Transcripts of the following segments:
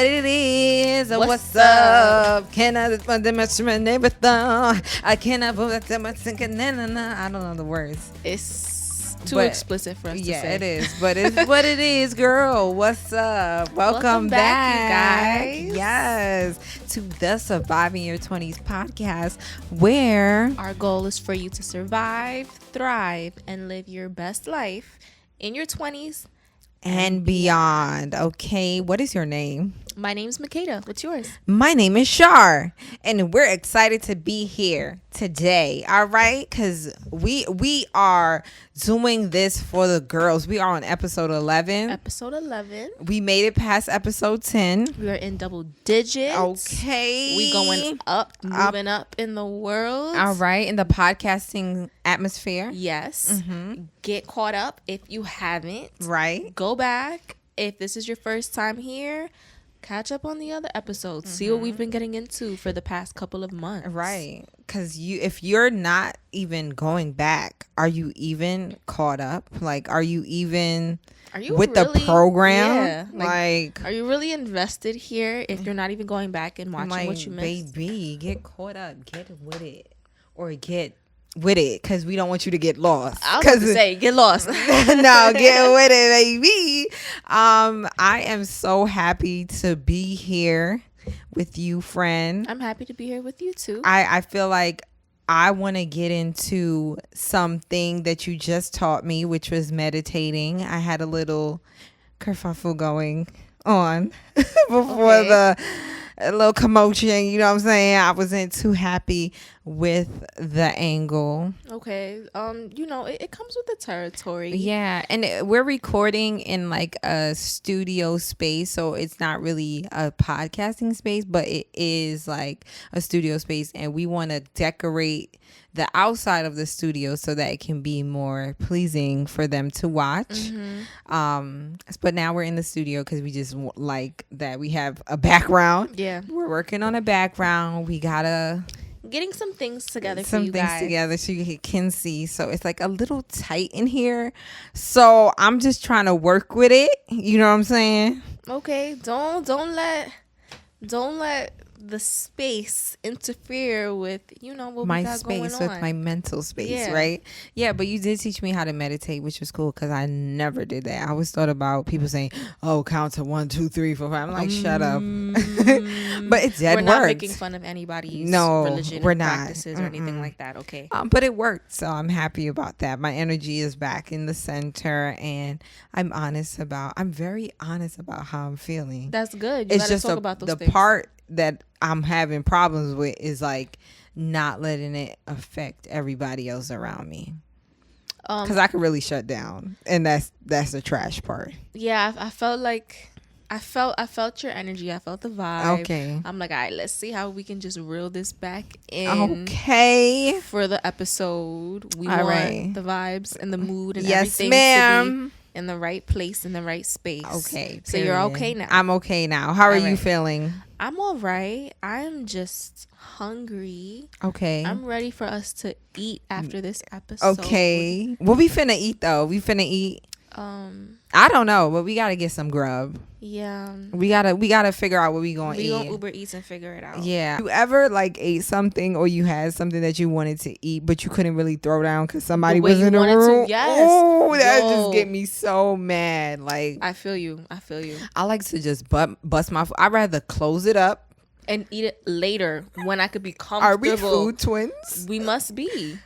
what it is. What's up? Can I demonstrate my neighbor thong? I cannot put that much thinking. I don't know the words. It's too explicit for us to say. Yeah, it is. But it's what it is, girl. What's up? Welcome back, you guys. Yes, to the Surviving Your 20s podcast, where our goal is for you to survive, thrive, and live your best life in your 20s and beyond. Okay, what is your name? My name's Makeda. What's yours? My name is Shar, and we're excited to be here today. All right, because we are doing this for the girls. We are on episode 11. Episode 11. We made it past episode 10. We are in double digits. Okay, We going up, moving up in the world. All right, in the podcasting atmosphere. Yes. Mm-hmm. Get caught up if you haven't. Right. Go back if this is your first time here. Catch up on the other episodes. Mm-hmm. See what we've been getting into for the past couple of months. Right. Because if you're not even going back, are you even caught up? Like, are you even with really, the program? Yeah. Like, are you really invested here if you're not even going back and watching what you missed? Baby, get caught up. Get with it. Or get with it, because we don't want you to get lost. I was about to say, get lost. No, get with it, baby. I am so happy to be here with you, friend. I'm happy to be here with you too. I feel like I want to get into something that you just taught me, which was meditating. I had a little kerfuffle going on before a little commotion, you know what I'm saying? I wasn't too happy with the angle. Okay. It comes with the territory. Yeah, and we're recording in like a studio space, so it's not really a podcasting space, but it is like a studio space, and we want to decorate the outside of the studio so that it can be more pleasing for them to watch. Mm-hmm. But now we're in the studio because we just like that we have a background. Yeah, we're working on a background. We gotta getting some things together for you guys. Together so you can see. So it's like a little tight in here. So I'm just trying to work with it. You know what I'm saying? Okay. Don't let the space interfere with what my we got space going on. with my mental space, right? Yeah, but you did teach me how to meditate, which was cool because I never did that. I always thought about people saying, "Oh, count to 1, 2, 3, 4, 5." I'm like, shut up. But it did work. We're not making fun of anybody's religion or practices or anything like that. Okay, but it worked, so I'm happy about that. My energy is back in the center, and I'm very honest about how I'm feeling. That's good. You gotta talk about those things. Part that I'm having problems with is like not letting it affect everybody else around me, because I could really shut down, and that's the trash part. Yeah, I felt your energy. I felt the vibe. Okay, I'm like, all right, let's see how we can just reel this back in. Okay, for the episode, we all want right. the vibes and the mood and yes, everything ma'am. to be in the right place, in the right space. Okay, so you're okay now. I'm okay now. How are you feeling? I'm all right. I'm just hungry. Okay. I'm ready for us to eat after this episode. Okay. What we finna eat though? We finna eat. I don't know, but we gotta get some grub. Yeah. We gotta figure out what we gonna eat. We gonna Uber Eats and figure it out. Yeah. You ever like ate something or you had something that you wanted to eat but you couldn't really throw down because somebody was in the room? Yes. Oh, that just get me so mad. Like, I feel you. I like to just bust my. I'd rather close it up and eat it later when I could be comfortable. Are we food twins? We must be.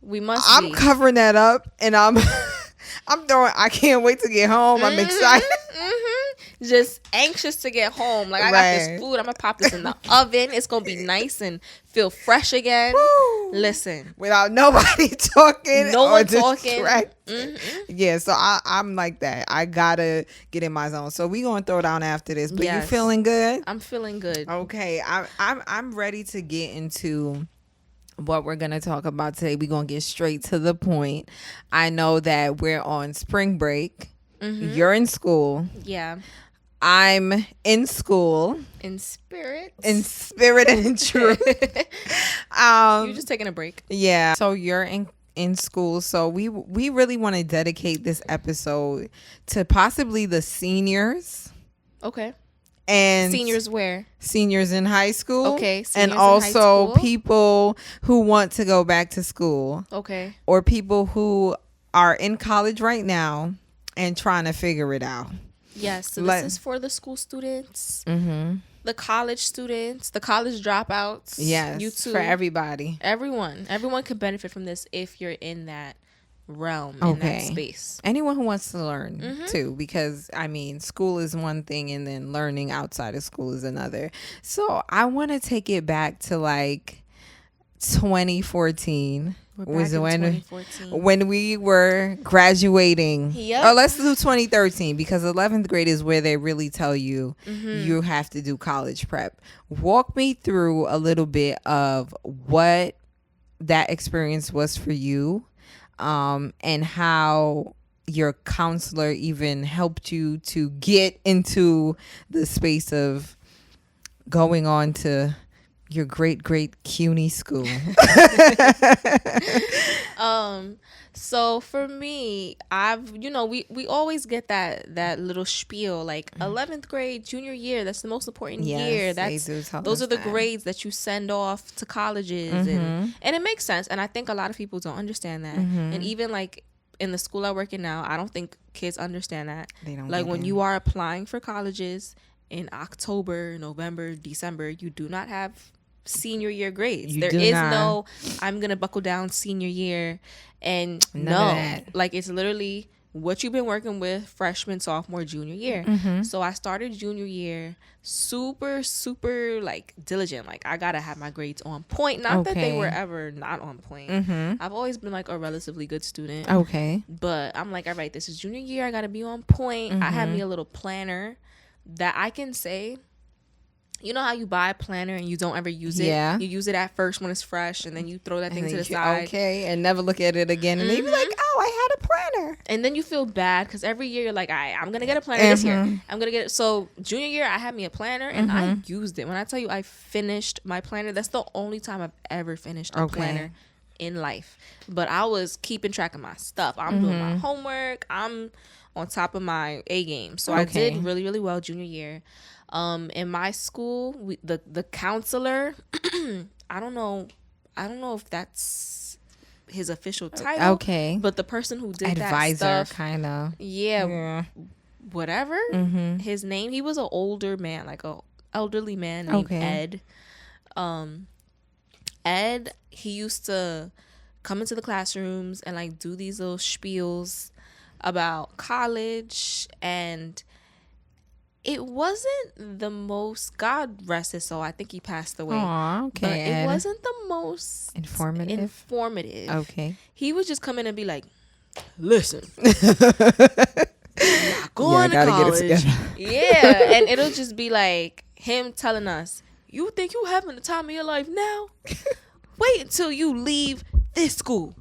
I'm covering that up and I'm throwing. I can't wait to get home. I'm excited. Just anxious to get home. Like, I got this food. I'm gonna pop this in the oven. It's gonna be nice and feel fresh again. Woo. Listen, without nobody talking. No one talking. Yeah, so I'm like that. I gotta get in my zone. So we gonna throw down after this. But you feeling good? I'm feeling good. Okay, I'm ready to get into what we're gonna talk about today. We're gonna get straight to the point. I know that we're on spring break. Mm-hmm. You're in school. Yeah. I'm in school. In spirit and in truth. You're just taking a break. Yeah. So you're in school. So we really want to dedicate this episode to possibly the seniors. Okay. And seniors where? Seniors in high school. Okay. And also people who want to go back to school. Okay. Or people who are in college right now and trying to figure it out. Yes. So this is for the school students, the college students, the college dropouts. Yes. You too. For everybody. Everyone could benefit from this if you're in that realm, in that space. Anyone who wants to learn too, because I mean, school is one thing and then learning outside of school is another. So I want to take it back to like 2014. Was when we were graduating. Yep. Oh, let's do 2013 because 11th grade is where they really tell you you have to do college prep. Walk me through a little bit of what that experience was for you. And how your counselor even helped you to get into the space of going on to your great CUNY school. So for me, we always get that little spiel like 11th grade, junior year. That's the most important year. Those are the grades that you send off to colleges, and it makes sense. And I think a lot of people don't understand that. And even like in the school I work in now, I don't think kids understand that. They don't. Like when you are applying for colleges in October, November, December, you do not have senior year grades. There is no I'm gonna buckle down senior year, and like it's literally what you've been working with freshman, sophomore, junior year. So I started junior year super like diligent. Like I gotta have my grades on point. Not that they were ever not on point. I've always been like a relatively good student. But I'm like, all right, this is junior year, I gotta be on point. I had me a little planner that I can say, you know how you buy a planner and you don't ever use it? Yeah. You use it at first when it's fresh, and then you throw that thing to the side. And never look at it again. And then you be like, oh, I had a planner. And then you feel bad because every year you're like, I'm going to get a planner this year. I'm going to get it. So junior year, I had me a planner and I used it. When I tell you I finished my planner, that's the only time I've ever finished a planner in life. But I was keeping track of my stuff. I'm doing my homework. I'm on top of my A game. So I did really, really well junior year. In my school, the counselor, I don't know if that's his official title. But the person who did advisor, that stuff, kind of. Yeah. Whatever. His name, he was an older man, like a elderly man named Ed. Ed, he used to come into the classrooms and like do these little spiels about college, and it wasn't the most, God rest his soul, I think he passed away. But it wasn't the most informative. He would just come in and be like, listen, you're not going to college. Yeah. And it'll just be like him telling us, you think you having the time of your life now? Wait until you leave this school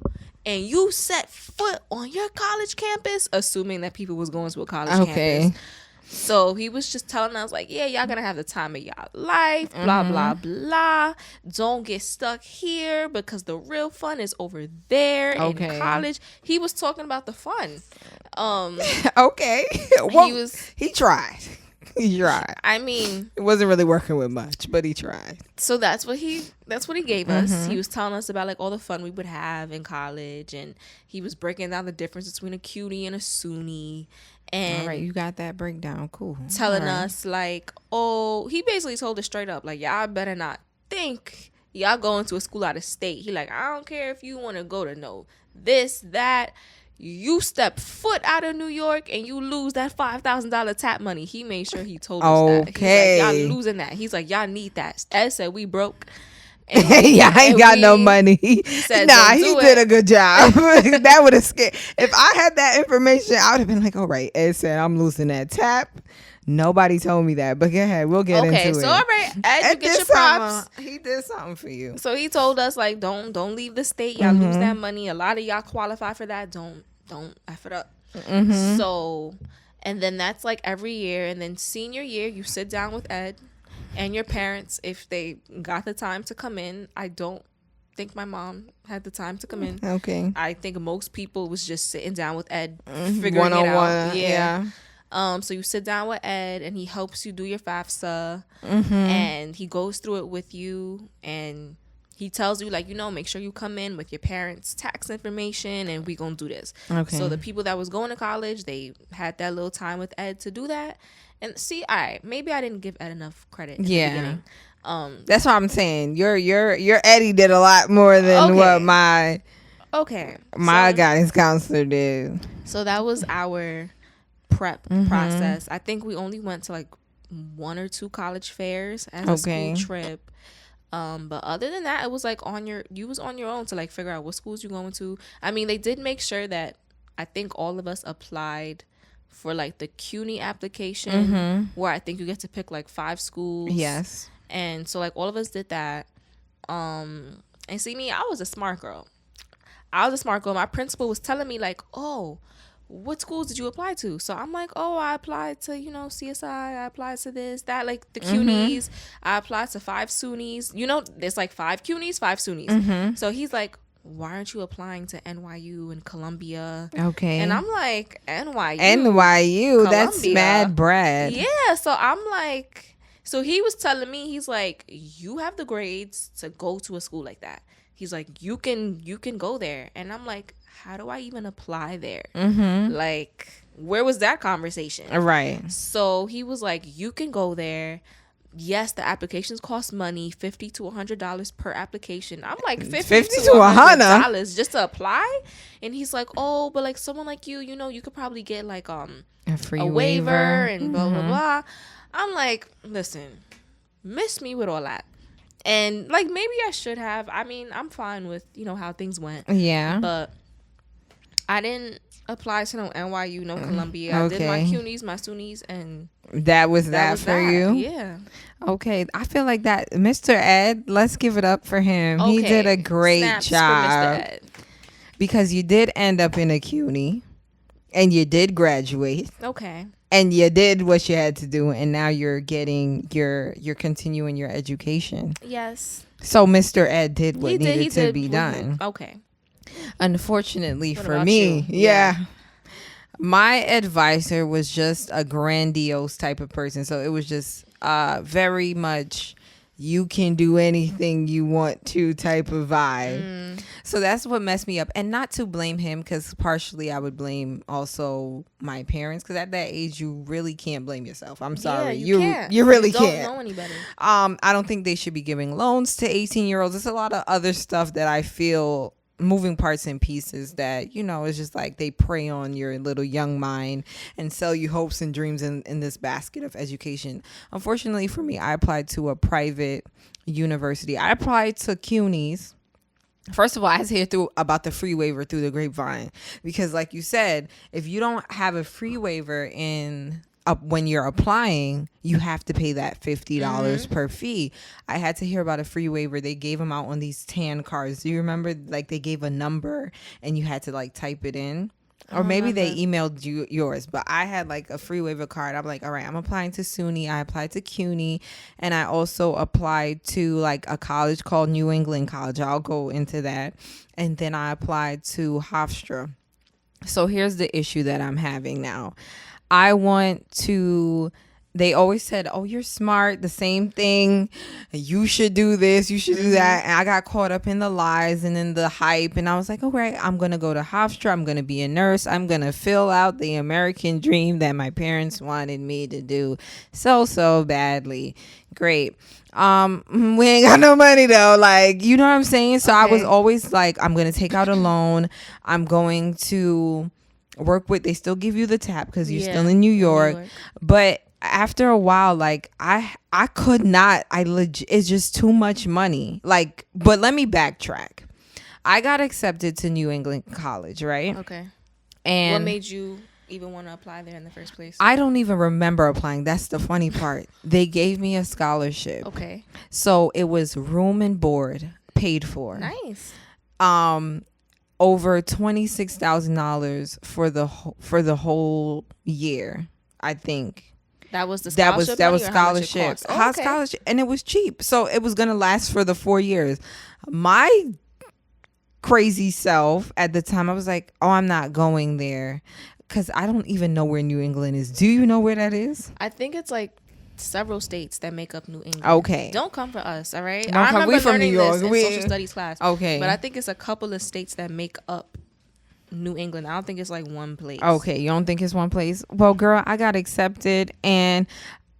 and you set foot on your college campus, assuming that people was going to a college campus. So he was just telling us like, yeah, y'all gonna have the time of y'all life, blah, blah, blah. Don't get stuck here because the real fun is over there in college. He was talking about the fun. Well, he tried. He tried. I mean, it wasn't really working with much, but he tried. So that's what he gave us. He was telling us about like all the fun we would have in college, and he was breaking down the difference between a CUNY and a SUNY. And all right, you got that breakdown. Cool. Telling us like, he basically told us straight up like, y'all better not think y'all going to a school out of state. He like, I don't care if you want to go to this, that. You step foot out of New York and you lose that $5,000 tap money. He made sure he told us that. He's like, y'all losing that. He's like, y'all need that. Ed said we broke. I ain't got no money. He said, he did a good job. That would have scared. If I had that information, I would have been like, all right, Ed said I'm losing that tap. Nobody told me that, but go ahead. We'll get into it. Okay, so all right, Ed, you get your props. He did something for you. So he told us like, don't leave the state. Y'all lose that money. A lot of y'all qualify for that. Don't F it up. So, and then that's like every year. And then senior year, you sit down with Ed and your parents if they got the time to come in. I don't think my mom had the time to come in. Okay. I think most people was just sitting down with Ed, figuring it out. Yeah. So you sit down with Ed and he helps you do your FAFSA, and he goes through it with you, and he tells you, like, make sure you come in with your parents' tax information, and we gonna do this. Okay. So the people that was going to college, they had that little time with Ed to do that. And see, all right, maybe I didn't give Ed enough credit in the beginning. That's what I'm saying. Your Eddie did a lot more than what my guidance counselor did. So that was our prep process. I think we only went to like 1 or 2 college fairs as a school trip. But other than that, it was like you was on your own to like figure out what schools you're going to. I mean, they did make sure that I think all of us applied for like the CUNY application, where I think you get to pick like 5 schools. Yes. And so like all of us did that. And see me, I was a smart girl. My principal was telling me like, oh, what schools did you apply to? So I'm like, oh, I applied to, CSI. I applied to this, that, like the CUNYs. I applied to 5 SUNYs. There's like 5 CUNYs, 5 SUNYs. So he's like, why aren't you applying to NYU and Columbia? Okay. And I'm like, NYU, Columbia. That's mad bread. Yeah. So I'm like, so he was telling me, he's like, you have the grades to go to a school like that. He's like, you can go there. And I'm like, how do I even apply there? Like, where was that conversation? Right. So he was like, you can go there. Yes, the applications cost money, $50 to $100 per application. I'm like, $50 to $100 just to apply? And he's like, oh, but like someone like you, you could probably get like a waiver and blah, blah, blah. I'm like, listen, miss me with all that. And like, maybe I should have. I mean, I'm fine with, how things went. Yeah. But I didn't apply to no NYU, no Columbia. I did my CUNYs, my SUNYs, and that was for you? Yeah. Okay. I feel like that Mr. Ed, let's give it up for him. Okay. He did a great job. For Mr. Ed. Because you did end up in a CUNY and you did graduate. Okay. And you did what you had to do, and now you're continuing your education. Yes. So Mr. Ed did what needed to be done. Okay. Unfortunately for me, my advisor was just a grandiose type of person. So it was just very much you can do anything you want to type of vibe. So that's what messed me up. And not to blame him, because partially I would blame also my parents, because at that age you really can't blame yourself. I'm sorry. Yeah, you really can't. Don't know any better. I don't think they should be giving loans to 18-year-olds. There's a lot of other stuff that I feel moving parts and pieces that it's just like they prey on your little young mind and sell you hopes and dreams in this basket of education. Unfortunately for me, I applied to a private university. I applied to CUNY's. First of all, I had to hear about the free waiver through the grapevine, because like you said, if you don't have a free waiver when you're applying, you have to pay that $50 per fee. I had to hear about a free waiver. They gave them out on these tan cards. Do you remember? Like, they gave a number and you had to like type it in. Or maybe they emailed you yours. But I had like a free waiver card. I'm like, all right, I'm applying to SUNY. I applied to CUNY. And I also applied to like a college called New England College. I'll go into that. And then I applied to Hofstra. So here's the issue that I'm having now. They always said, oh, you're smart, the same thing, you should do this, you should do that. And I got caught up in the lies and in the hype, and I was like, all right, I'm gonna go to Hofstra, I'm gonna be a nurse, I'm gonna fill out the American dream that my parents wanted me to do so badly. Great. We ain't got no money though, like, you know what I'm saying? So I was always like, I'm gonna take out a loan, I'm going to work with, they still give you the tap because you're still in New York. But after a while, like, I could not, it's just too much money. Like, but let me backtrack. I got accepted to New England College, right? Okay. And what made you even want to apply there in the first place? I don't even remember applying. That's the funny part. They gave me a scholarship. Okay. So it was room and board paid for. Nice. Over $26,000 for the whole year, I think. That was the scholarship. That was scholarship. Scholarship, and it was cheap, so it was gonna last for the 4 years. My crazy self at the time, I was like, oh, I'm not going there. because I don't even know where New England is. Do you know where that is? I think it's like several states that make up New England. Okay. Don't come for us, all right? I remember from New York. This in social studies class. Okay. But I think it's a couple of states that make up New England. I don't think it's like one place. Okay, you don't think it's one place? Well, girl, I got accepted, and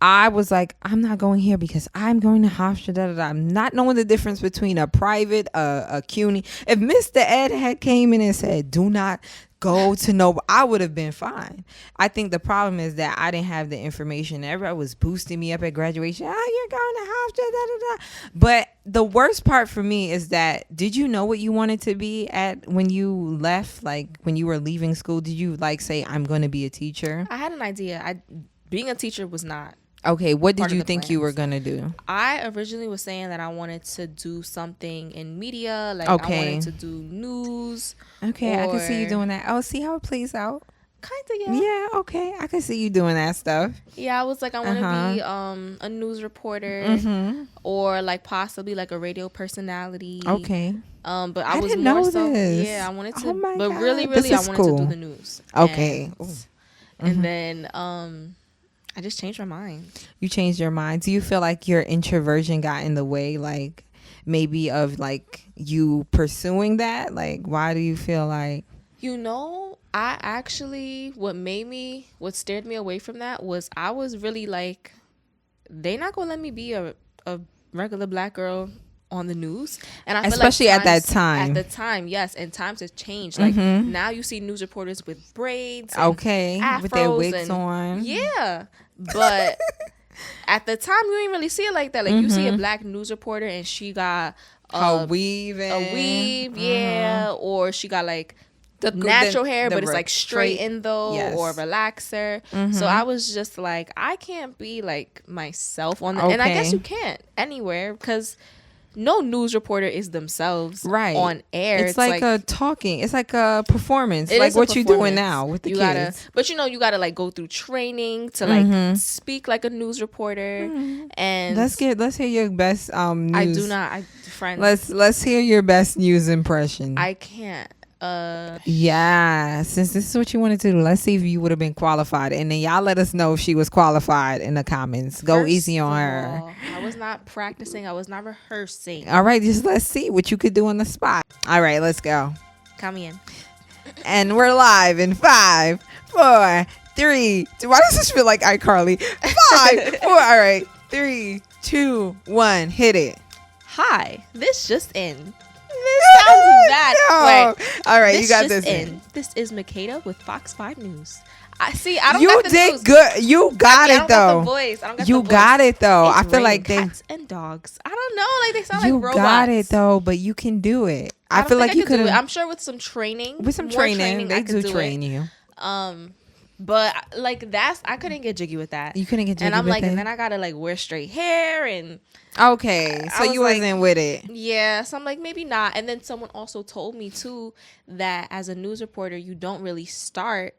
I was like, I'm not going here because I'm going to Hofstra. I'm not knowing the difference between a private, a CUNY. If Mr. Ed had came in and said, do not go to no, I would have been fine. I think the problem is that I didn't have the information. Everybody was boosting me up at graduation. Oh, you're going to Hofstra. But the worst part for me is that, did you know what you wanted to be at when you left? Like when you were leaving school, did you like say, I'm going to be a teacher? I had an idea. Being a teacher was not. Okay, what did you think you were going to do? I originally was saying that I wanted to do something in media. Like, I wanted to do news. Okay, I can see you doing that. Oh, see how it plays out? Kind of, yeah. Yeah, okay. I can see you doing that stuff. Yeah, I was like, I want to be a news reporter or like possibly like a radio personality. Okay. But I was more so, yeah, I wanted to, but God. really, I wanted to do the news. Okay. And then, I just changed my mind. You changed your mind. Do you feel like your introversion got in the way, like maybe of like you pursuing that? Like, why do you feel like? I actually, what steered me away from that was I was really like, they not gonna let me be a regular black girl on the news. And I especially feel like at that time. At the time, yes. And times have changed. Like now you see news reporters with braids. Okay. Afros with their wigs on. Yeah. But at the time you didn't really see it like that. Like you see a black news reporter and she got a weave, yeah, or she got like the natural hair, but it's like straightened though, or relaxer. So I was just like, I can't be like myself on the, and I guess you can't anywhere because no news reporter is themselves on air. It's like a talking. It's like a performance. Like what you're doing now with the kids. But you gotta like go through training to like speak like a news reporter. And let's hear your best news. I do not. Let's hear your best news impression. I can't. Yeah, since this is what you wanted to do, let's see if you would have been qualified, and then y'all let us know if she was qualified in the comments. Go easy on her. I was not practicing. I was not rehearsing. All right, just let's see what you could do on the spot. All right, let's go. Come in. And we're live in 5, 4, 3. Why does this feel like iCarly? 5, 4. All right, 3, 2, 1. Hit it. Hi, this just in. This sounds bad. No. Wait. All right, you got this. This is Makeda with Fox 5 News. I don't you got the did news. Good. You got it though. Got the voice. I don't got you the voice. got it though. It's I feel like cats and dogs. I don't know. Like they sound like robots. You got it though, but you can do it. I feel like you could. I'm sure with some training. With some training, they do train you. But like I couldn't get jiggy with that. You couldn't get jiggy with that. And I'm like, it? And then I gotta like wear straight hair and. Okay, so you wasn't with it. Yeah, so I'm like, maybe not. And then someone also told me too that as a news reporter, you don't really start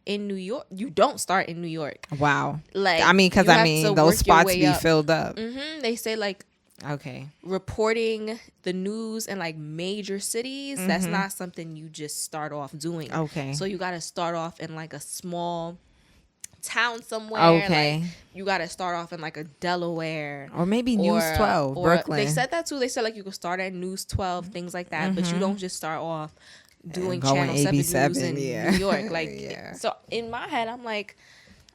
in New York. You don't start in New York. Wow. Like, because those spots be filled up. They say like, okay, reporting the news in like major cities, that's not something you just start off doing. Okay. So you got to start off in like a small town somewhere. Okay. Like, you got to start off in like a Delaware. Or maybe News 12, Brooklyn. They said that too. They said like you could start at News 12, things like that. But you don't just start off doing Channel 7 news in New York. Like, so in my head, I'm like,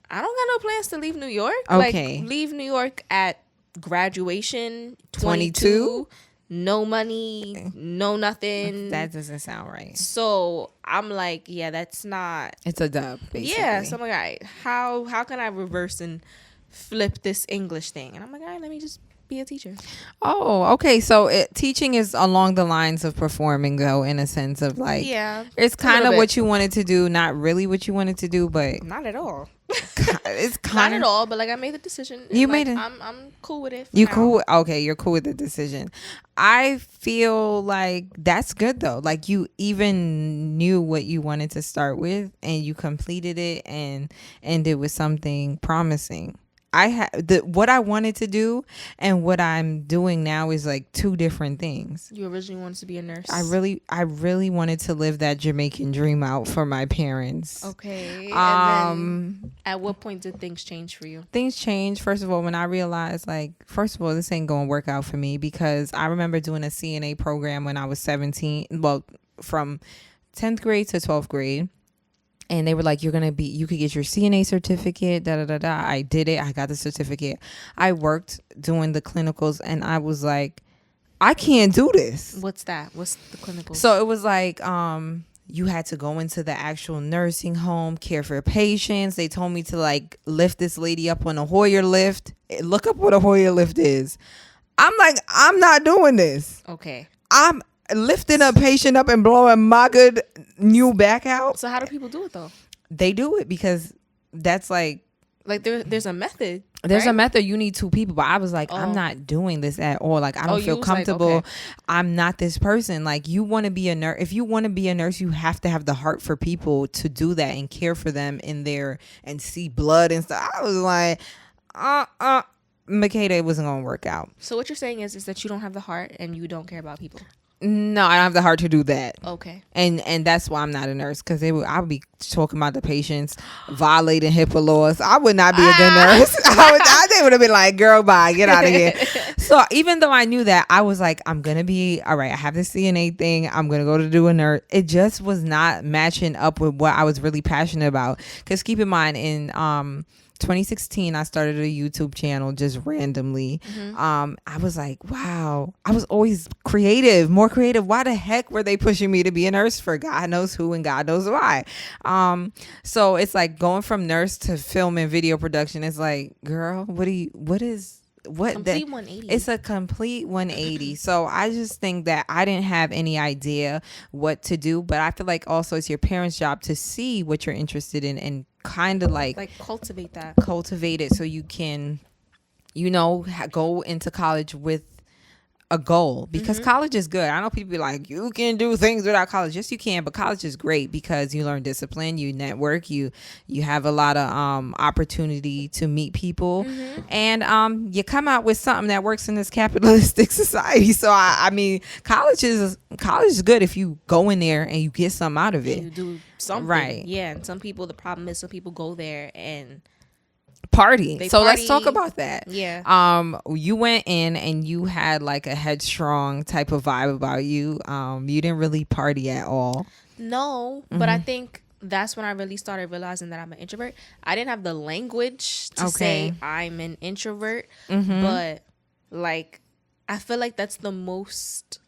I don't got no plans to leave New York. Okay. Like, leave New York at graduation 22. No money, no nothing. That doesn't sound right. So I'm like, yeah, that's not. It's a dub, basically. Yeah. So I'm like, all right, how can I reverse and flip this English thing? And I'm like, all right, let me just be a teacher. Oh, okay. So teaching is along the lines of performing, though, in a sense of like, it's kind of what you wanted to do, not really what you wanted to do, but not at all. It's kind not at all, but like I made the decision. You like, made it. I'm cool with it. You cool? Okay, you're cool with the decision. I feel like that's good though. Like you even knew what you wanted to start with, and you completed it and ended with something promising. what I wanted to do and what I'm doing now is like two different things. You originally wanted to be a nurse. I really wanted to live that Jamaican dream out for my parents. Okay. And then at what point did things change for you? Things changed, first of all, when I realized, like, first of all, this ain't gonna work out for me, because I remember doing a CNA program when I was 17. Well, from 10th grade to 12th grade. And they were like, you could get your CNA certificate, da da da da. I did it. I got the certificate. I worked doing the clinicals, and I was like, I can't do this. What's that? What's the clinicals? So it was like, you had to go into the actual nursing home, care for patients. They told me to like lift this lady up on a Hoyer lift. Look up what a Hoyer lift is. I'm like, I'm not doing this. Okay. I'm lifting a patient up and blowing my good new back out. So how do people do it though? They do it because that's like there's a method. There's right? a method. You need two people. But I was like, I'm not doing this at all. Like, I don't feel comfortable. Like, okay. I'm not this person. Like, you want to be a nurse. If you want to be a nurse, you have to have the heart for people to do that and care for them in there and see blood and stuff. I was like, Makeda, it wasn't going to work out. So what you're saying is that you don't have the heart and you don't care about people. No, I don't have the heart to do that. Okay. And that's why I'm not a nurse, because I would be talking about the patients violating HIPAA laws. I would not be a good nurse. They would have been like, girl, bye, get out of here. So even though I knew that, I was like, I'm going to be, all right, I have this CNA thing. I'm going to go to do a nurse. It just was not matching up with what I was really passionate about. Because keep in mind, in 2016, I started a YouTube channel just randomly. Mm-hmm. I was like, wow, I was always more creative. Why the heck were they pushing me to be a nurse for God knows who and God knows why? So it's like going from nurse to film and video production. It's like, girl, complete 180. It's a complete 180. So I just think that I didn't have any idea what to do, but I feel like also it's your parents' job to see what you're interested in and kind of like cultivate it so you can, go into college with a goal, because college is good. I know people be like, you can do things without college. Yes, you can, but college is great because you learn discipline, you network, you have a lot of opportunity to meet people, and you come out with something that works in this capitalistic society. So I mean, college is good if you go in there and you get something out of it. You do something, right? Yeah, and some people, the problem is some people go there and party. So let's talk about that. Yeah. You went in and you had like a headstrong type of vibe about you. You didn't really party at all. No, but I think that's when I really started realizing that I'm an introvert. I didn't have the language to say I'm an introvert, but like I feel like that's the most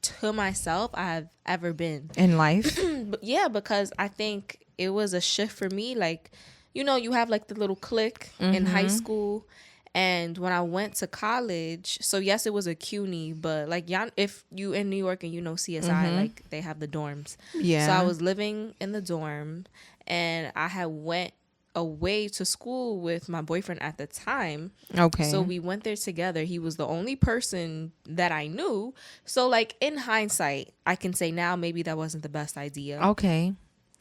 to myself I've ever been in life. But yeah, because I think it was a shift for me. Like, you have like the little clique in high school, and when I went to college, so yes, it was a CUNY, but like if you in New York and CSI, like they have the dorms. Yeah. So I was living in the dorm, and I had went away to school with my boyfriend at the time. Okay. So we went there together. He was the only person that I knew. So like in hindsight, I can say now maybe that wasn't the best idea. Okay.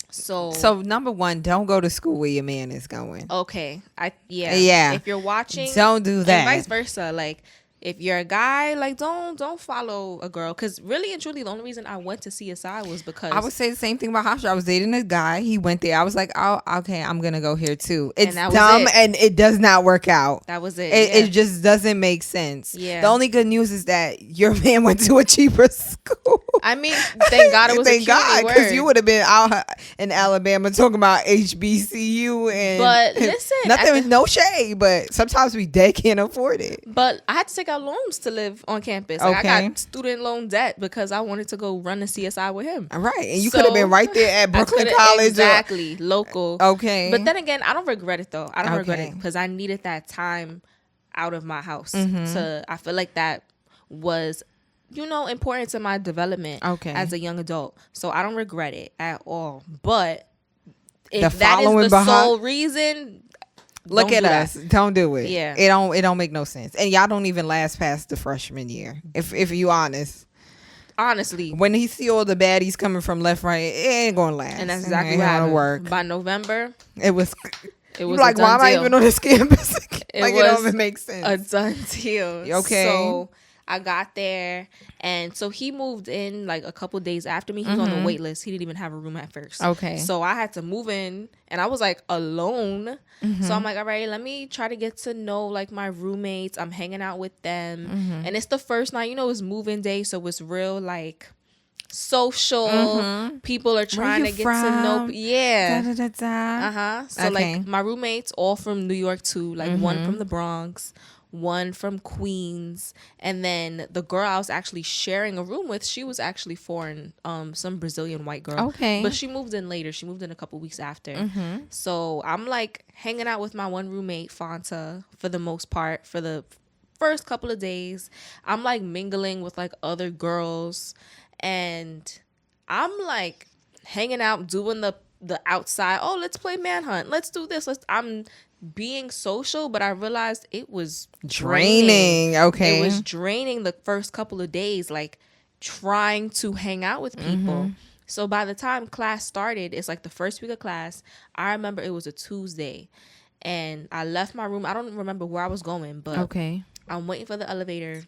So number one, don't go to school where your man is going. Okay. Yeah. If you're watching, don't do that. And vice versa. Like, if you're a guy, like don't follow a girl, because really and truly the only reason I went to CSI was because I would say the same thing about Hofstra. I was dating a guy, he went there, I was like, oh, okay, I'm gonna go here too. It's dumb and it does not work out. That was it. It just doesn't make sense. Yeah. The only good news is that your man went to a cheaper school. I mean, thank God it was thank God, because you would have been out in Alabama talking about HBCU and but listen, nothing, no shade, but sometimes we dead can't afford it. But I had to take out loans to live on campus. Like, I got student loan debt because I wanted to go run a CSI with him. Right, and you could have been right there at Brooklyn College. Exactly, local. Okay. But then again, I don't regret it though. I don't regret it because I needed that time out of my house. I feel like that was important to my development as a young adult. So I don't regret it at all. But if that is the sole reason, look at us. Don't do it. Yeah. It don't make no sense. And y'all don't even last past the freshman year. If you honest. Honestly. When he see all the baddies coming from left, right, it ain't gonna last. And that's exactly how it work. By November, it was It was like, why am I even on this campus? Like, it don't even make sense. A done deal. Okay. So I got there, and so he moved in like a couple days after me. He was on the wait list. He didn't even have a room at first. Okay. So I had to move in, and I was like alone. So I'm like, all right, let me try to get to know like my roommates. I'm hanging out with them, and it's the first night. You know, it's move-in day, so it's real like social. People are trying to get to know. Yeah. So like my roommates all from New York too. Like one from the Bronx, one from Queens, and then the girl I was actually sharing a room with, she was actually foreign, some Brazilian white girl. Okay. But she moved in later. She moved in a couple weeks after. So I'm like hanging out with my one roommate, Fanta, for the most part, for the first couple of days. I'm like mingling with like other girls, and I'm like hanging out, doing the outside. Oh, let's play manhunt. Let's do this. I'm being social, but I realized it was draining. Okay. It was draining the first couple of days, like trying to hang out with people. So by the time class started, it's like the first week of class. I remember it was a Tuesday, and I left my room. I don't remember where I was going, but okay, I'm waiting for the elevator.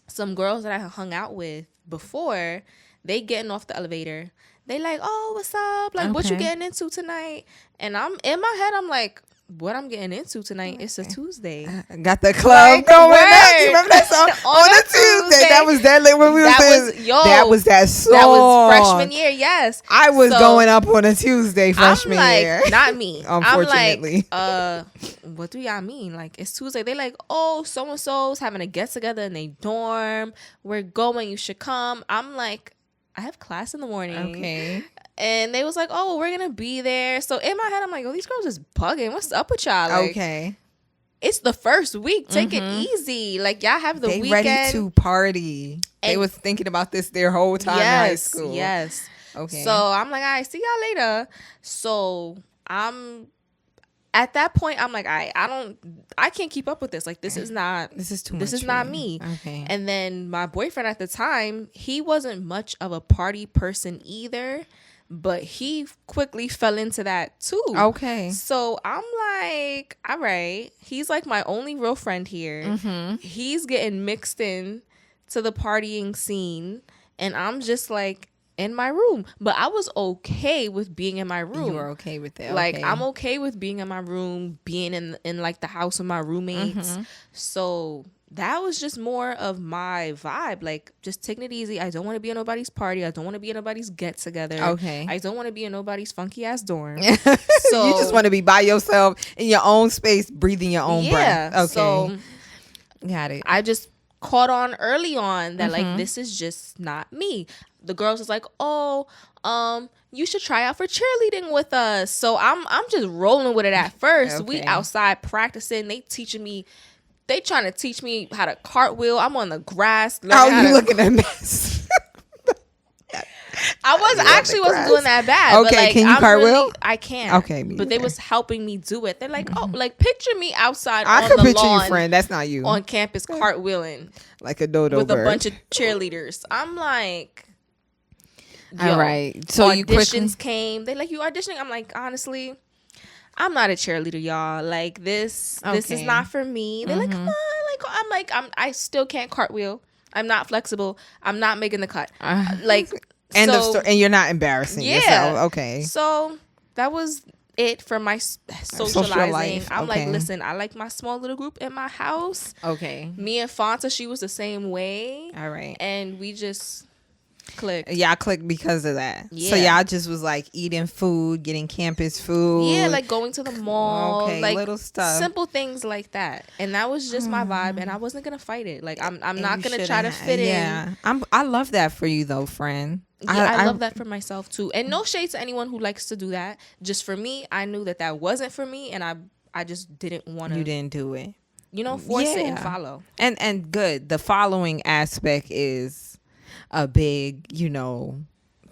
Some girls that I hung out with before, they getting off the elevator. They like, oh, what's up? Like, what you getting into tonight? And I'm in my head, I'm like, what I'm getting into tonight? It's a Tuesday. Got the club going. You remember that song? on a Tuesday. That was that late when we was that was that song. That was freshman year, yes. I was going up on a Tuesday freshman year. Not me. Unfortunately. I'm like, what do y'all mean? Like, it's Tuesday. They like, oh, so-and-so's having a get-together in their dorm. We're going. You should come. I'm like, I have class in the morning. Okay. And they was like, oh, we're going to be there. So in my head, I'm like, oh, these girls just bugging. What's up with y'all? Like, okay. It's the first week. Take it easy. Like, y'all have the weekend. Ready to party. They was thinking about this their whole time in high school. Yes. Okay. So I'm like, all right, see y'all later. So at that point, I'm like, I can't keep up with this. Like, this is too much. This is not me. Okay. And then my boyfriend at the time, he wasn't much of a party person either, but he quickly fell into that too. Okay. So I'm like, all right. He's like my only real friend here. He's getting mixed in to the partying scene, and I'm just like in my room. But I was okay with being in my room. You were okay with that. Like, okay. I'm okay with being in my room, being in like the house with my roommates. So that was just more of my vibe. Like, just taking it easy. I don't want to be in nobody's party. I don't want to be in nobody's get together. Okay. I don't want to be in nobody's funky ass dorm. So you just want to be by yourself in your own space, breathing your own breath. Okay. So got it. I just caught on early on that like, this is just not me. The girls was like, oh, you should try out for cheerleading with us. So I'm just rolling with it at first. Okay. We outside practicing. They trying to teach me how to cartwheel. I'm on the grass. Oh, you looking a mess. I wasn't doing that bad. Okay, but like, can you cartwheel? I can. Okay, but they was helping me do it. They're like, oh, like picture me outside I on could the picture lawn. you, friend. That's not you. On campus cartwheeling. Like a dodo with bird. a bunch of cheerleaders. I'm like, all right. So auditions came. They like, you auditioning? I'm like, honestly, I'm not a cheerleader, y'all. Like, this is not for me. They're like, come on. Like, I still can't cartwheel. I'm not flexible. I'm not making the cut. End of story. And you're not embarrassing yourself. Okay. So that was it for my socializing. Life. I'm like, listen, I like my small little group in my house. Okay. Me and Fanta, she was the same way. All right. And we just clicked. Y'all clicked because of that. Yeah. So y'all just was like eating food, getting campus food. Yeah, like going to the mall. Okay, like little stuff. Simple things like that. And that was just my vibe, and I wasn't gonna fight it. Like, I'm not gonna try to fit in. Yeah. I love that for you though, friend. Yeah, I love that for myself too. And no shade to anyone who likes to do that. Just for me, I knew that wasn't for me, and I just didn't want to. You didn't do it. Force it and follow. And good. The following aspect is a big,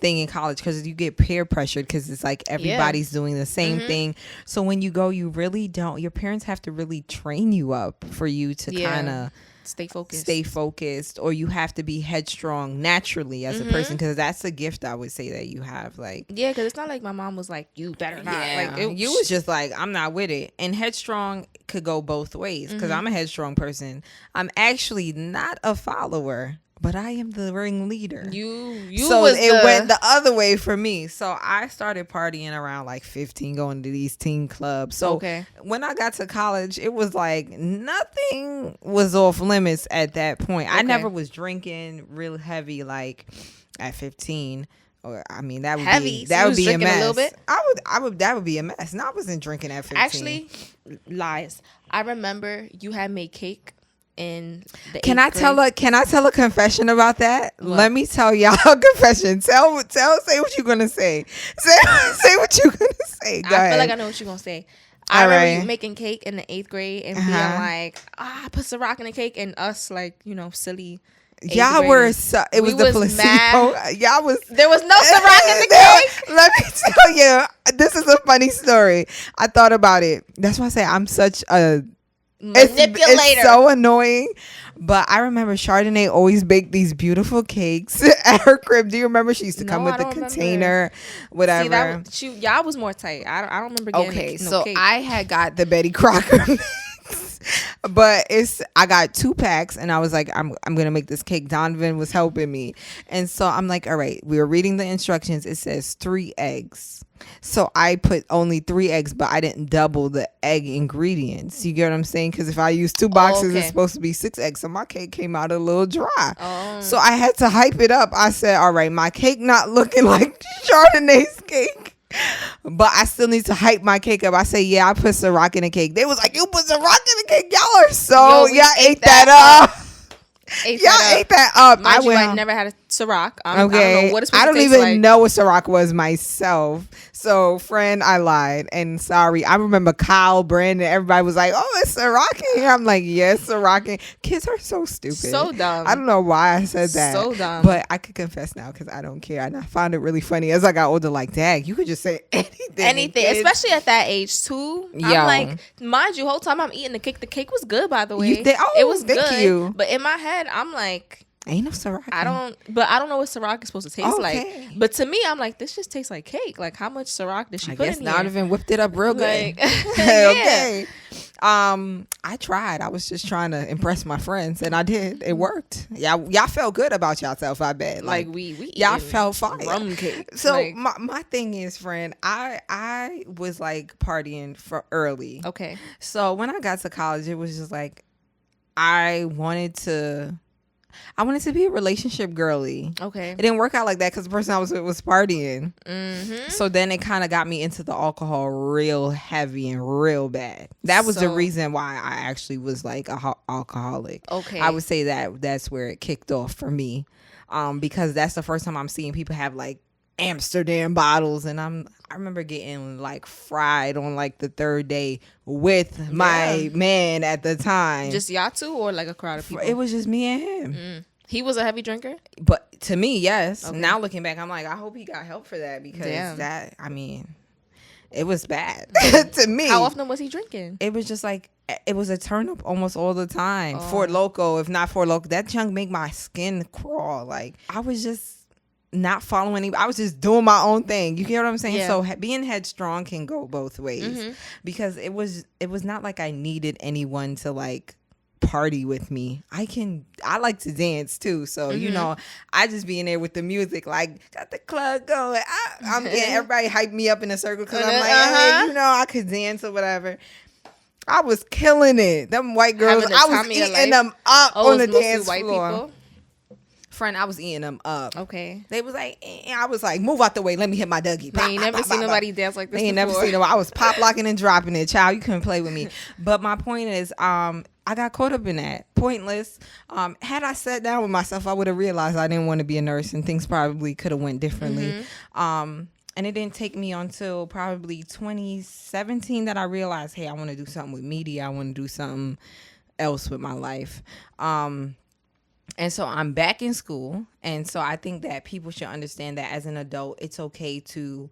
thing in college because you get peer pressured because it's like everybody's doing the same thing. So when you go, you really don't. Your parents have to really train you up for you to kind of stay focused, or you have to be headstrong naturally as a person, because that's a gift I would say that you have. Like, yeah, because it's not like my mom was like, you better not. You was just like, I'm not with it. And headstrong could go both ways, because I'm a headstrong person. I'm actually not a follower, but I am the ringleader. So it went the other way for me. So I started partying around like 15, going to these teen clubs. So when I got to college, it was like nothing was off limits at that point. I never was drinking real heavy like at 15. Or I mean, that would heavy. Be that so would be a mess. A little bit? I would that would be a mess. No, I wasn't drinking at 15. Actually, lies. I remember you had made cake. Can I tell a confession about that? What? Let me tell y'all a confession. Say what you're gonna say. Say what you're gonna say. Go ahead. Feel like I know what you're gonna say. I remember you making cake in the 8th grade and being like, I put Ciroc in the cake, and us like, silly. Y'all were it was the placebo. Mad. Y'all was there was no Ciroc in the cake. Let me tell you, this is a funny story. I thought about it. That's why I say I'm such a manipulator. It's so annoying. But I remember Chardonnay always baked these beautiful cakes at her crib. Do you remember? She used to come with the container, whatever. Y'all was more tight. I don't remember getting no cake. I had got the Betty Crocker but I got 2 packs, and I was like, I'm gonna make this cake. Donovan was helping me, and so I'm like, all right, we were reading the instructions. It says 3 eggs. So I put only 3 eggs, but I didn't double the egg ingredients. You get what I'm saying? Because if I use 2 boxes, it's supposed to be 6 eggs. So my cake came out a little dry. So I had to hype it up. I said, all right, my cake not looking like Chardonnay's cake, but I still need to hype my cake up. I say, yeah, I put Ciroc in the cake. They was like, you put Ciroc in the cake? Y'all are so, y'all ate that up. Ate that up. I never had a Ciroc. I don't know what it's supposed I don't to taste even like. know what Ciroc was myself. So, friend, I lied. And sorry. I remember Kyle, Brandon, everybody was like, oh, it's Ciroc in here. I'm like, yes, Ciroc. Kids are so stupid. So dumb. I don't know why I said that. So dumb. But I could confess now because I don't care. And I found it really funny. As I got older, like, dang, you could just say anything. Anything. Especially at that age, too. I'm like, mind you, whole time I'm eating the cake was good, by the way. It was good. But in my head, I'm like, ain't no Ciroc. I don't know what Ciroc is supposed to taste like. But to me, I'm like, this just tastes like cake. Like, how much Ciroc did she put in here? I guess Donovan whipped it up real good. Okay. I tried. I was just trying to impress my friends, and I did. It worked. Y'all felt good about yourself, I bet. Like we y'all felt fine. Rum cake. So my thing is, friend, I was like partying for early. Okay. So when I got to college, it was just like I wanted to be a relationship girly. Okay. It didn't work out like that because the person I was with was partying. Mm-hmm. So then it kind of got me into the alcohol real heavy and real bad. That was the reason why I actually was like a alcoholic. Okay. I would say that's where it kicked off for me, because that's the first time I'm seeing people have like Amsterdam bottles, and I remember getting like fried on like the 3rd day with my man at the time. Just y'all two, or like a crowd of people? It was just me and him. He was a heavy drinker? But to me, yes. Okay. Now looking back, I'm like, I hope he got help for that, because it was bad to me. How often was he drinking? It was just like, it was a turn up almost all the time. Fort Loco, if not Fort Loco, that junk make my skin crawl. Like, I was just not following I was just doing my own thing. You get what I'm saying? Yeah. So being headstrong can go both ways, because it was not like I needed anyone to like party with me. I like to dance too, so I just be in there with the music, like got the club going. I'm getting everybody hype me up in a circle because I'm like, hey, I could dance or whatever. I was killing it. Them white girls, I was eating them up on the dance floor. People? Friend, I was eating them up. Okay. They was like, I was like, move out the way. Let me hit my Dougie. They ain't never seen nobody dance like this. They ain't never seen nobody. I was pop locking and dropping it. Child, you couldn't play with me. But my point is, I got caught up in that. Pointless. Had I sat down with myself, I would have realized I didn't want to be a nurse, and things probably could have went differently. And it didn't take me until probably 2017 that I realized, hey, I want to do something with media. I want to do something else with my life. And so I'm back in school. And so I think that people should understand that as an adult, it's okay to,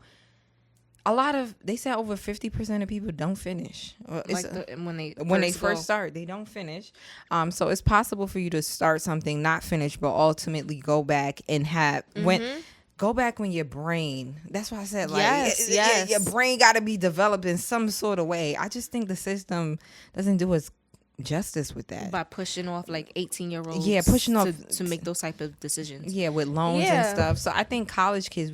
they say over 50% of people don't finish. When they first start, they don't finish. So it's possible for you to start something, not finish, but ultimately go back and go back when your brain, that's why I said, like, your brain got to be developed in some sort of way. I just think the system doesn't do us justice with that, by pushing off like 18-year-olds pushing off to make those type of decisions with loans and stuff. So I think college kids,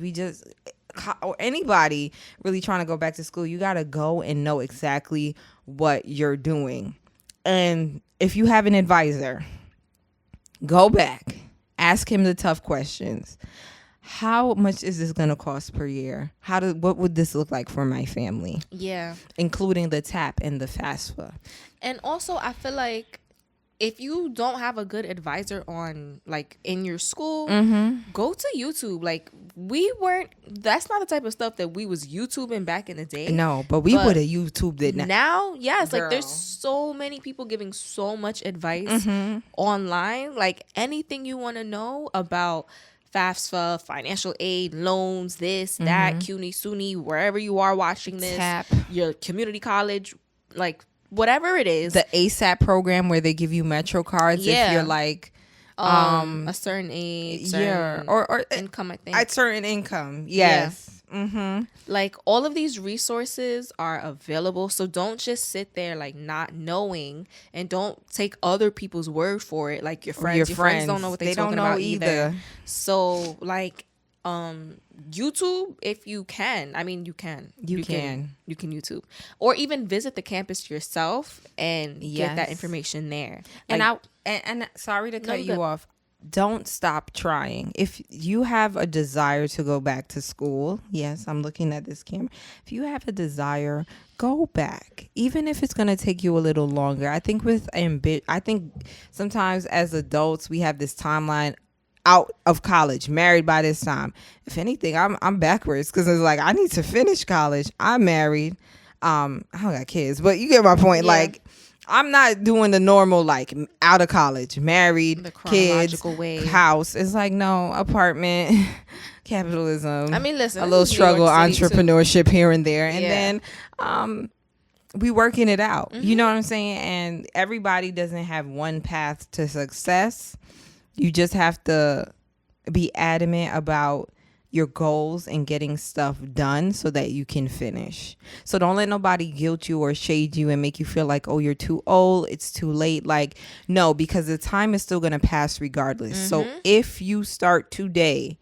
or anybody really trying to go back to school, you got to go and know exactly what you're doing. And if you have an advisor, go back, ask him the tough questions. How much is this going to cost per year? What would this look like for my family? Yeah. Including the TAP and the FAFSA. And also, I feel like if you don't have a good advisor on, like, in your school, go to YouTube. Like, that's not the type of stuff that we was YouTubing back in the day. No, but we would have YouTubed it now. Now, yes, like, there's so many people giving so much advice online. Like, anything you want to know about FAFSA, financial aid, loans, this, that, CUNY, SUNY, wherever you are watching this, TAP, your community college, like, whatever it is. The ASAP program where they give you Metro cards if you're like a certain age, or income, I think. At certain income, yes. Like, all of these resources are available, so don't just sit there like not knowing, and don't take other people's word for it. Like, your friends don't know what they talking about either. So, like, YouTube, if you can, I mean, you can YouTube, or even visit the campus yourself and get that information there. Like, and sorry to cut you off. Don't stop trying. If you have a desire to go back to school, yes, I'm looking at this camera. If you have a desire, go back, even if it's going to take you a little longer. I think I think sometimes as adults, we have this timeline out of college, married by this time. If anything, I'm backwards, because it's like, I need to finish college. I'm married. I don't got kids, but you get my point. Yeah. Like, I'm not doing the normal, like, out of college, married, kids, house. It's like, no, apartment, capitalism. I mean, listen, a little struggle, entrepreneurship here and there. And then we working it out. You know what I'm saying? And everybody doesn't have one path to success. You just have to be adamant about your goals and getting stuff done so that you can finish. So don't let nobody guilt you or shade you and make you feel like, oh, you're too old, it's too late. Like, no, because the time is still going to pass regardless. So if you start today,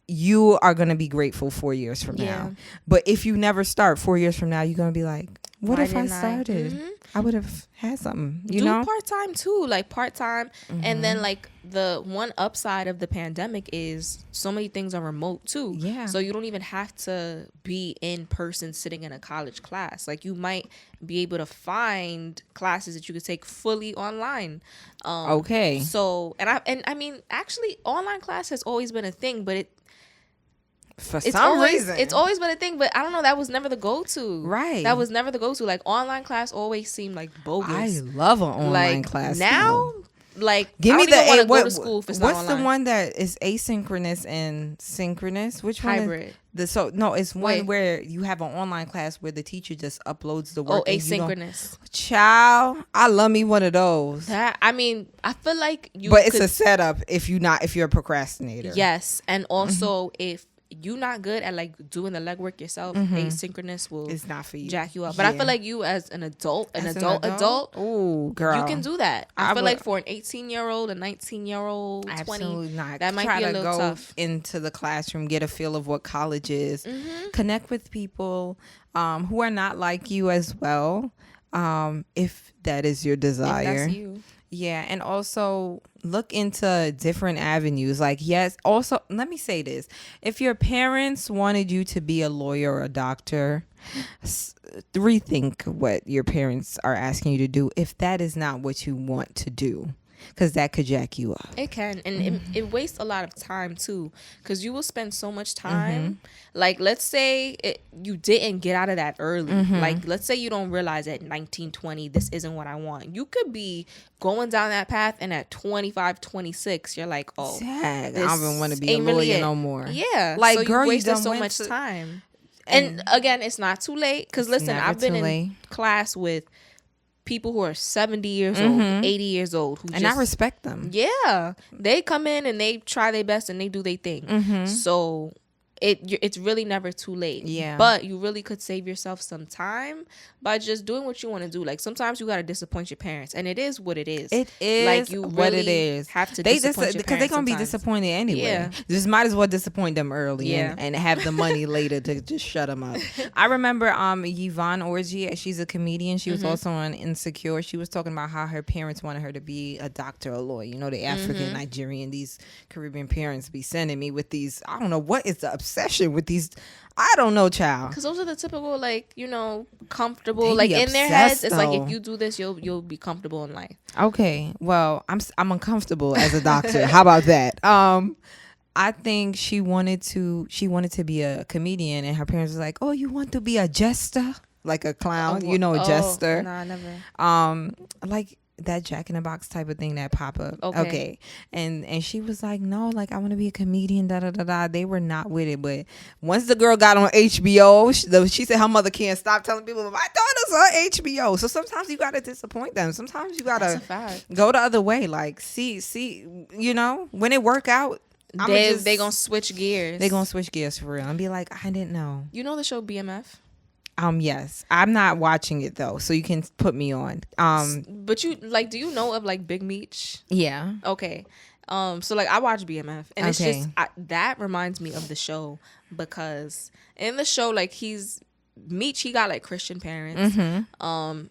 you are going to be grateful 4 years from now. But if you never start 4 years from now, you're going to be like, what if I started? I would have had something, you know? Do part-time too, like part-time. And then, like, the one upside of the pandemic is so many things are remote too. Yeah. So you don't even have to be in person sitting in a college class. Like, you might be able to find classes that you could take fully online. Okay. So, and I mean, actually, online class has always been a thing, but it's always been a thing, but I don't know, that was never the go-to. Right. That was never the go-to. Like, online class always seemed like bogus. I love an online class. Now, like, give me the go to school if it's not online. What's the one that is asynchronous and synchronous? Which one? Hybrid. It's one where you have an online class where the teacher just uploads the work. Oh, asynchronous. Child, I love me one of those. I mean, I feel like it's a setup if you're a procrastinator. Yes, and also if you're not good at, like, doing the legwork yourself, asynchronous it's not for you. Jack you up. But I feel like you as an adult, ooh, girl, you can do that. I feel like for an 18-year-old, a 19-year-old, 20, absolutely not. That might be a little tough. Into the classroom, get a feel of what college is, connect with people who are not like you as well, if that is your desire. If that's you. Yeah, and also look into different avenues. Like, yes, also, let me say this. If your parents wanted you to be a lawyer or a doctor, rethink what your parents are asking you to do if that is not what you want to do. because that could jack you up. It can, and it wastes a lot of time too, because you will spend so much time. Like, let's say you didn't get out of that early. Like, let's say you don't realize at 19, 20, this isn't what I want. You could be going down that path, and at 25, 26, you're like, oh, I don't want to be a lawyer really no more. Yeah, like, so girl, you wasted you so much time. And again, it's not too late, because listen, I've been in class with people who are 70 years old, 80 years old, and I respect them. Yeah, they come in and they try their best and they do their thing. So it's really never too late. Yeah, but you really could save yourself some time by just doing what you want to do. Like, sometimes you got to disappoint your parents, and it is what it is. It is like, you really what it is. Have to disappoint your parents, because they're gonna be disappointed anyway. Yeah, just might as well disappoint them early and have the money later to just shut them up. I remember Yvonne Orji, she's a comedian. She was also on Insecure. She was talking about how her parents wanted her to be a doctor or a lawyer. You know, the African, Nigerian, these Caribbean parents be sending me with these, I don't know what is the obsession with these, I don't know, child, because those are the typical, like, you know, comfortable, like, in their heads, it's like, if you do this, you'll be comfortable in life. Okay, well, I'm uncomfortable as a doctor. How about that? I think she wanted to be a comedian, and her parents was like, oh, you want to be a jester, like a clown, a jester. No, I never. Like that Jack in the Box type of thing that pop up. Okay. And she was like, no, like, I want to be a comedian, da da da da. They were not with it, but once the girl got on HBO, she said her mother can't stop telling people, my daughter's on HBO. So sometimes you gotta disappoint them. Sometimes you gotta go the other way. Like, see, when it work out, they gonna switch gears. They gonna switch gears for real and be like, I didn't know. You know the show BMF? Yes, I'm not watching it though, so you can put me on. But you, like, do you know of, like, Big Meech? Yeah. Okay. So, like, I watch BMF, and it's just that reminds me of the show, because in the show, like, Meech, he got, like, Christian parents,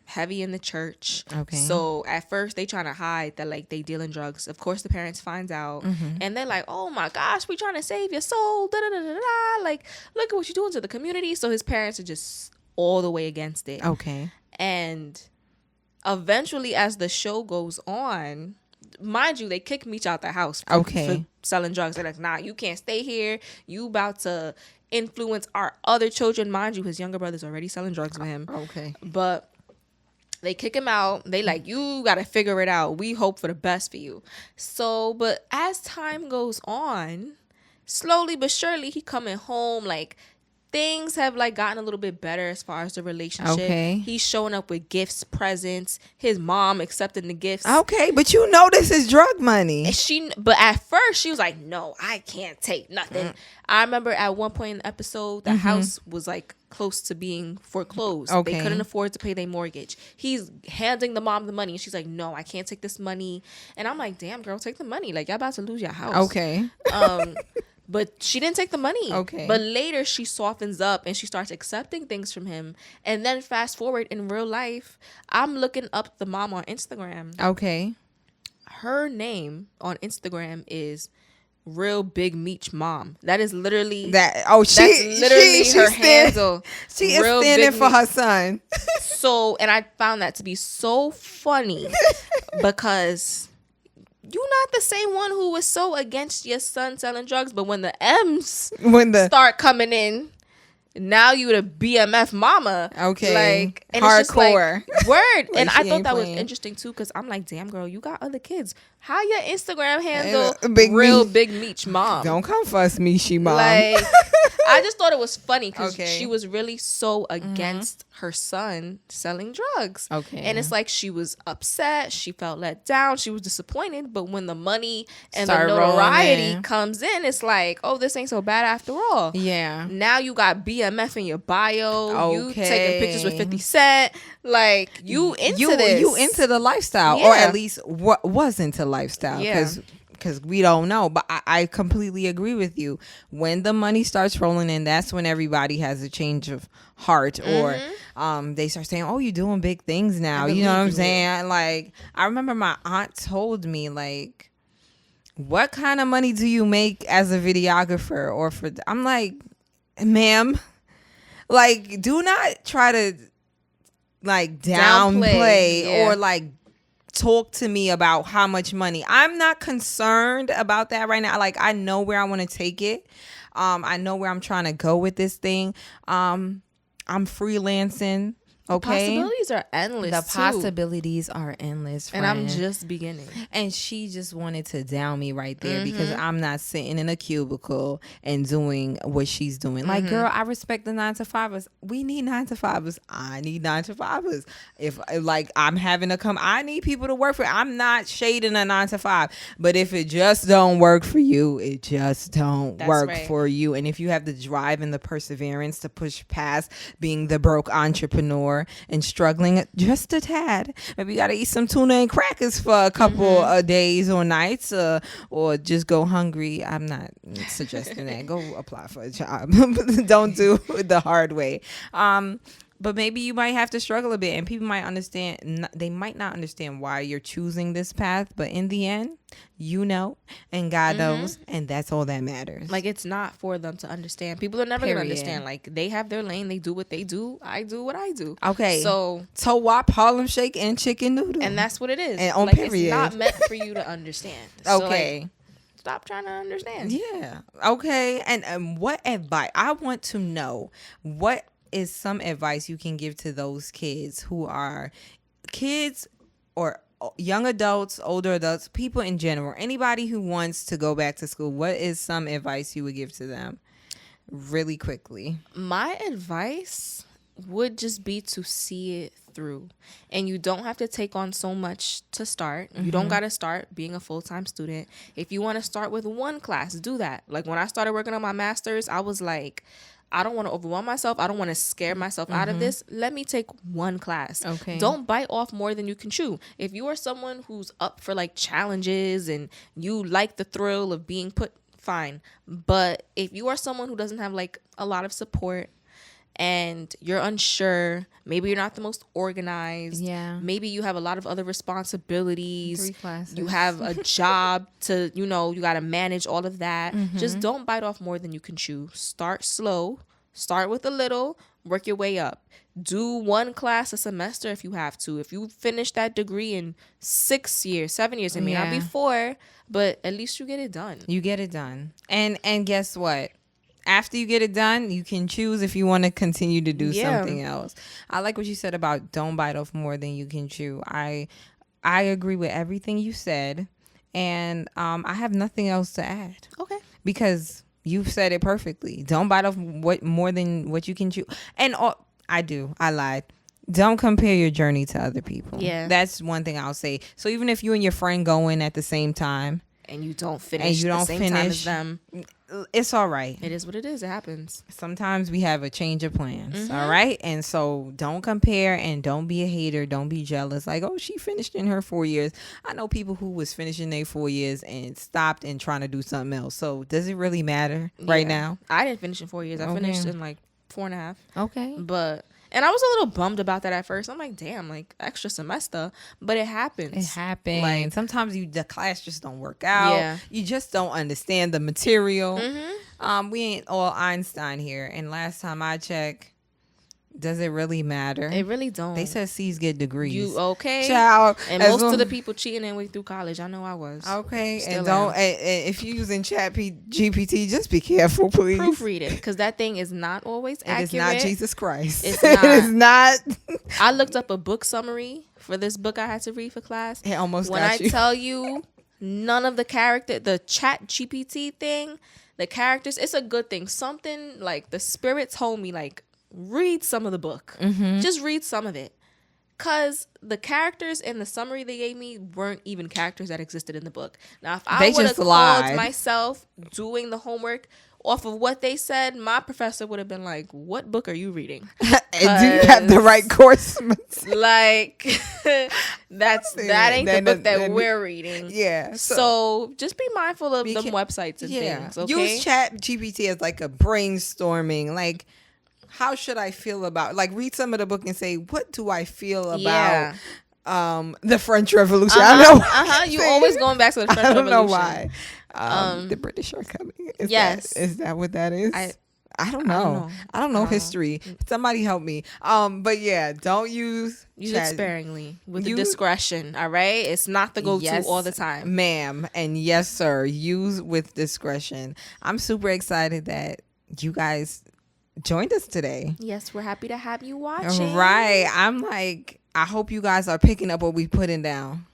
heavy in the church. Okay. So at first they trying to hide that, like, they dealing drugs. Of course the parents finds out, and they're like, oh my gosh, we trying to save your soul, da da da da da. Like, look at what you're doing to the community. So his parents are just all the way against it. Okay. And eventually, as the show goes on, mind you, they kick Meech out the house for selling drugs. They're like, nah, you can't stay here. You about to influence our other children. Mind you, his younger brother's already selling drugs with him. Okay. But they kick him out. They like, you got to figure it out. We hope for the best for you. So, but as time goes on, slowly but surely, he coming home, like, things have, like, gotten a little bit better as far as the relationship. Okay. He's showing up with gifts, presents. His mom accepting the gifts. Okay, but you know this is drug money. But at first she was like, no, I can't take nothing. I remember at one point in the episode, the house was, like, close to being foreclosed. Okay. They couldn't afford to pay their mortgage. He's handing the mom the money, and she's like, no, I can't take this money. And I'm like, damn, girl, take the money. Like, y'all about to lose your house. Okay. But she didn't take the money. Okay. But later she softens up and she starts accepting things from him. And then fast forward in real life, I'm looking up the mom on Instagram. Okay. Her name on Instagram is Real Big Meech Mom. That is literally that. Oh, that's literally her handle. She is standing for her son. So, and I found that to be so funny because you're not the same one who was so against your son selling drugs, but when the M's start coming in, now you the BMF mama. Okay. Like, and hardcore. It's just like, word. Like, and I thought that was interesting too, because I'm like, damn, girl, you got other kids. How your Instagram handle Big Meech Mom? Don't come fuss me, she mom. Like, I just thought it was funny because she was really so against her son selling drugs. Okay. And it's like she was upset. She felt let down. She was disappointed. But when the money and the notoriety comes in, it's like, oh, this ain't so bad after all. Yeah. Now you got BMF in your bio. You taking pictures with 50 Cent. Like, you into this. You into the lifestyle. Or at least what was into lifestyle. Yeah. Because we don't know. But I completely agree with you. When the money starts rolling in, that's when everybody has a change of heart. Or they start saying, oh, you're doing big things now. You know what I'm saying? Like, I remember my aunt told me, like, what kind of money do you make as a videographer? Or I'm like, ma'am, like, do not try to, like, downplay. Or, like, talk to me about how much money. I'm not concerned about that right now. Like, I know where I want to take it. I know where I'm trying to go with this thing. I'm freelancing. Okay. The possibilities are endless. The possibilities are endless, friend. And I'm just beginning. And she just wanted to down me right there because I'm not sitting in a cubicle and doing what she's doing. Like, girl, I respect the 9-to-5ers. We need 9-to-5ers. I need 9-to-5ers. If like I'm having to come, I need people to work for. I'm not shading a 9-to-5, but if it just don't work for you, it just don't work for you. And if you have the drive and the perseverance to push past being the broke entrepreneur and struggling just a tad, maybe you gotta eat some tuna and crackers for a couple of days or nights, or just go hungry. I'm not suggesting that. Go apply for a job. Don't do it the hard way. But maybe you might have to struggle a bit, and people might understand. They might not understand why you're choosing this path, but in the end, you know, and God knows, and that's all that matters. Like, it's not for them to understand. People are never going to understand. Like, they have their lane. They do what they do. I do what I do. Okay. So, toe wop, Harlem Shake, and chicken noodle. And that's what it is. And on like, period. It's not meant for you to understand. Okay. So, like, stop trying to understand. Yeah. Okay. And what advice? I want to know, what is some advice you can give to those kids who are kids or young adults, older adults, people in general, anybody who wants to go back to school? What is some advice you would give to them really quickly? My advice would just be to see it through. And you don't have to take on so much to start. You don't got to start being a full-time student. If you want to start with one class, do that. Like, when I started working on my master's, I was like, I don't want to overwhelm myself. I don't want to scare myself out of this. Let me take one class. Okay. Don't bite off more than you can chew. If you are someone who's up for like challenges and you like the thrill of being put, fine. But if you are someone who doesn't have like a lot of support and you're unsure, maybe you're not the most organized. Yeah. Maybe you have a lot of other responsibilities. 3 classes. You have a job to, you got to manage all of that. Just don't bite off more than you can chew. Start slow. Start with a little. Work your way up. Do one class a semester if you have to. If you finish that degree in 6 years, 7 years, it may not be 4, but at least you get it done. You get it done. And guess what? After you get it done, you can choose if you want to continue to do something else. I like what you said about don't bite off more than you can chew. I agree with everything you said, and I have nothing else to add. Okay. Because you've said it perfectly. Don't bite off more than what you can chew. And I lied. Don't compare your journey to other people. Yeah. That's one thing I'll say. So even if you and your friend go in at the same time, and you don't finish the same time as them, it's all right. It is what it is. It happens. Sometimes we have a change of plans. All right. And so don't compare and don't be a hater. Don't be jealous. Like, oh, she finished in her 4 years. I know people who was finishing their 4 years and stopped and trying to do something else. So does it really matter right now? I didn't finish in 4 years. I finished in like 4.5. Okay. And I was a little bummed about that at first. I'm like, damn, like extra semester. But it happens. It happens. Like, sometimes the class just don't work out. Yeah. You just don't understand the material. We ain't all Einstein here. And last time I checked, does it really matter? It really don't. They said C's get degrees. You okay? Child. And most of the people cheating their way through college, I know I was. Okay. Still and don't. And if you're using Chat GPT, just be careful, please. Proofread it, because that thing is not always accurate. It is not Jesus Christ. It's not. It is not. I looked up a book summary for this book I had to read for class. It almost when got I you. tell you, none of the Chat GPT thing, the characters, it's a good thing. Something like the spirit told me, like, read some of the book. Just read some of it. Because the characters in the summary they gave me weren't even characters that existed in the book. Now, if I would have called myself doing the homework off of what they said, my professor would have been like, what book are you reading? And do you have the right course? Like, that ain't the book that we're reading. Yeah. So just be mindful of them websites and things, okay? Use Chat GPT as like a brainstorming, like, how should I feel about, like, read some of the book and say, what do I feel about the French Revolution? I don't know. You always going back to the French Revolution. I don't know why. The British are coming. Is that what that is? I don't know history. Somebody help me. But yeah, don't use it sparingly with the discretion. All right, it's not the go-to all the time, ma'am, and yes, sir. Use with discretion. I'm super excited that you guys joined us today. Yes, we're happy to have you watching. Right, I'm like, I hope you guys are picking up what we putting down.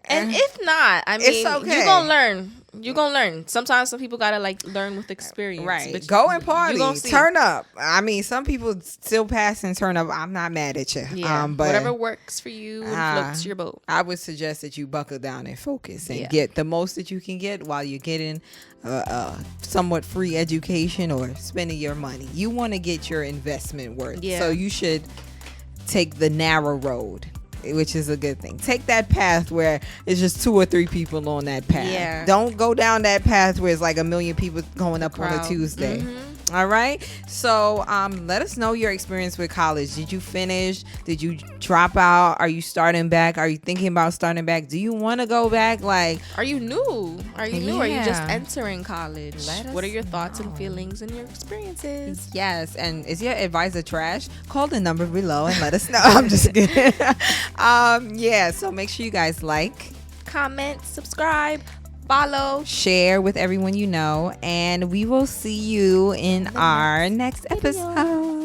And if not, I mean, it's okay. You're gonna learn. You're gonna learn. Sometimes some people gotta like learn with experience. Right. But go and party. Turn up. I mean, some people still pass and turn up. I'm not mad at you. Yeah. But whatever works for you floats your boat. I would suggest that you buckle down and focus and get the most that you can get while you're getting somewhat free education or spending your money. You want to get your investment worth. Yeah. So you should take the narrow road, which is a good thing. Take that path where it's just 2 or 3 people on that path. Yeah. Don't go down that path where it's like 1 million people going up on a Tuesday. All right. So let us know your experience with college. Did you finish? Did you drop out? Are you starting back? Are you thinking about starting back? Do you want to go back? Like, are you new? Are you just entering college? What are your thoughts and feelings and your experiences? Yes. And is your advisor trash? Call the number below and let us know. I'm just kidding. Yeah. So make sure you guys like, comment, subscribe, follow, share with everyone you know, and we will see you in our next episode.